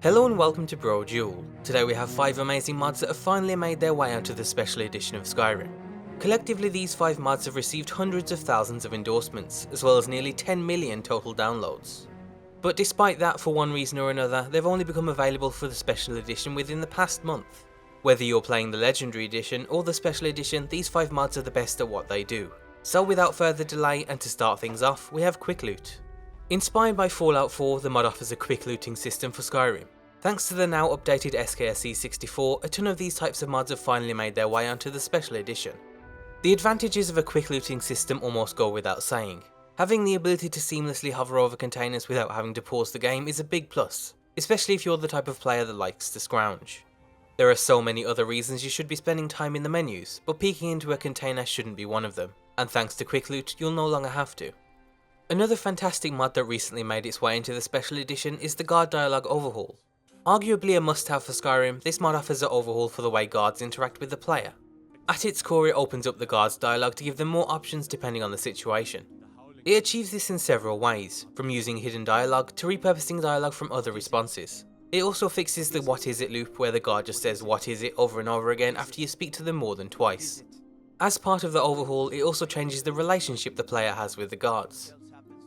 Hello and welcome to Brodual. Today we have 5 amazing mods that have finally made their way onto the special edition of Skyrim. Collectively, these 5 mods have received hundreds of thousands of endorsements, as well as nearly 10 million total downloads. But despite that, for one reason or another, they've only become available for the special edition within the past month. Whether you're playing the Legendary Edition or the Special Edition, these 5 mods are the best at what they do. So without further delay, and to start things off, we have Quick Loot. Inspired by Fallout 4, the mod offers a quick looting system for Skyrim. Thanks to the now updated SKSE 64, a ton of these types of mods have finally made their way onto the Special Edition. The advantages of a quick looting system almost go without saying. Having the ability to seamlessly hover over containers without having to pause the game is a big plus, especially if you're the type of player that likes to scrounge. There are so many other reasons you should be spending time in the menus, but peeking into a container shouldn't be one of them, and thanks to Quick Loot, you'll no longer have to. Another fantastic mod that recently made its way into the Special Edition is the Guard Dialogue Overhaul. Arguably a must-have for Skyrim, this mod offers an overhaul for the way guards interact with the player. At its core, it opens up the guards' dialogue to give them more options depending on the situation. It achieves this in several ways, from using hidden dialogue to repurposing dialogue from other responses. It also fixes the what is it loop where the guard just says what is it over and over again after you speak to them more than twice. As part of the overhaul, it also changes the relationship the player has with the guards.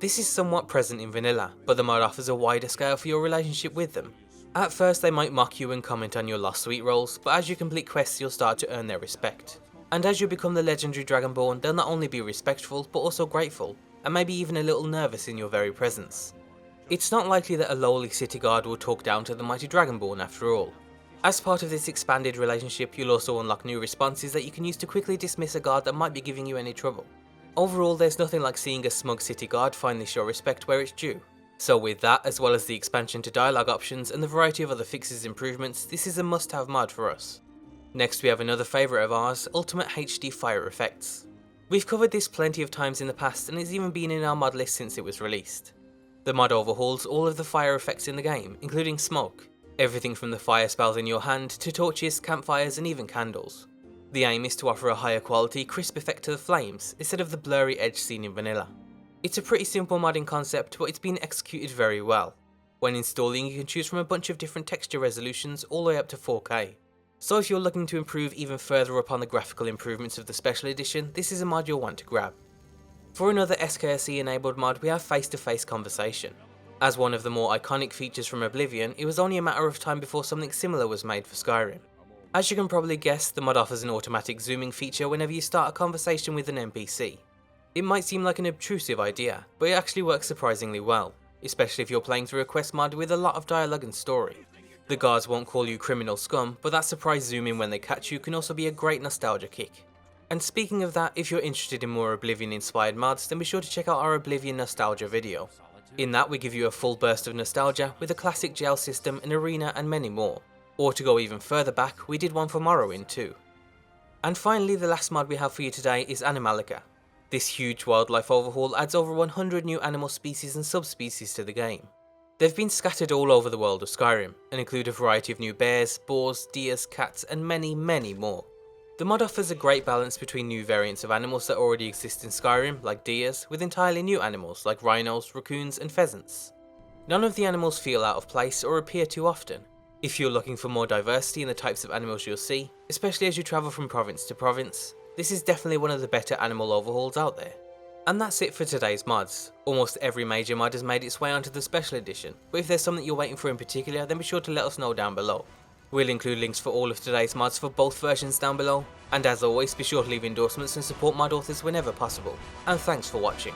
This is somewhat present in vanilla, but the mod offers a wider scale for your relationship with them. At first they might mock you and comment on your lost sweet rolls, but as you complete quests you'll start to earn their respect. And as you become the legendary Dragonborn, they'll not only be respectful, but also grateful, and maybe even a little nervous in your very presence. It's not likely that a lowly city guard will talk down to the mighty Dragonborn after all. As part of this expanded relationship, you'll also unlock new responses that you can use to quickly dismiss a guard that might be giving you any trouble. Overall, there's nothing like seeing a smug city guard finally show respect where it's due. So with that, as well as the expansion to dialogue options and the variety of other fixes and improvements, this is a must-have mod for us. Next we have another favourite of ours, Ultimate HD Fire Effects. We've covered this plenty of times in the past and it's even been in our mod list since it was released. The mod overhauls all of the fire effects in the game, including smoke. Everything from the fire spells in your hand to torches, campfires and even candles. The aim is to offer a higher quality, crisp effect to the flames, instead of the blurry edge seen in vanilla. It's a pretty simple modding concept, but it's been executed very well. When installing, you can choose from a bunch of different texture resolutions all the way up to 4K. So if you're looking to improve even further upon the graphical improvements of the Special Edition, this is a mod you'll want to grab. For another SKSE enabled mod, we have face-to-face conversation. As one of the more iconic features from Oblivion, it was only a matter of time before something similar was made for Skyrim. As you can probably guess, the mod offers an automatic zooming feature whenever you start a conversation with an NPC. It might seem like an obtrusive idea, but it actually works surprisingly well, especially if you're playing through a quest mod with a lot of dialogue and story. The guards won't call you criminal scum, but that surprise zoom in when they catch you can also be a great nostalgia kick. And speaking of that, if you're interested in more Oblivion inspired mods, then be sure to check out our Oblivion nostalgia video. In that we give you a full burst of nostalgia with a classic jail system, an arena and many more. Or to go even further back, we did one for Morrowind too. And finally, the last mod we have for you today is Animallica. This huge wildlife overhaul adds over 100 new animal species and subspecies to the game. They've been scattered all over the world of Skyrim, and include a variety of new bears, boars, deers, cats and many more. The mod offers a great balance between new variants of animals that already exist in Skyrim, like deers, with entirely new animals like rhinos, raccoons and pheasants. None of the animals feel out of place or appear too often. If you're looking for more diversity in the types of animals you'll see, especially as you travel from province to province, this is definitely one of the better animal overhauls out there. And that's it for today's mods. Almost every major mod has made its way onto the Special Edition, but if there's something you're waiting for in particular, then be sure to let us know down below. We'll include links for all of today's mods for both versions down below, and as always be sure to leave endorsements and support mod authors whenever possible. And thanks for watching.